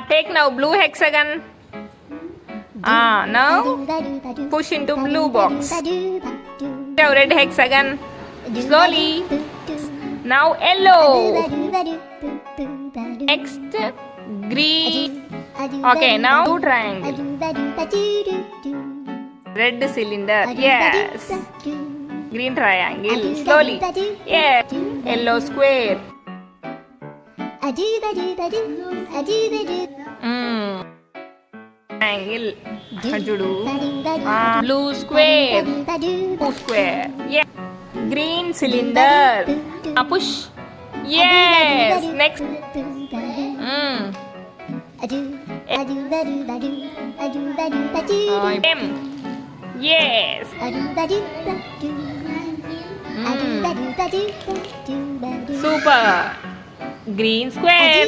Take now blue hexagon. Now push into blue box. Now red hexagon. Slowly. Now yellow. Next green. Okay, now blue triangle. Red cylinder. Yes. Green triangle. Slowly. Yeah. Yellow square. Triangle. Blue square. Blue square. Yeah. Green cylinder. Push. Yes. Next. M. Yes. Super. Green square.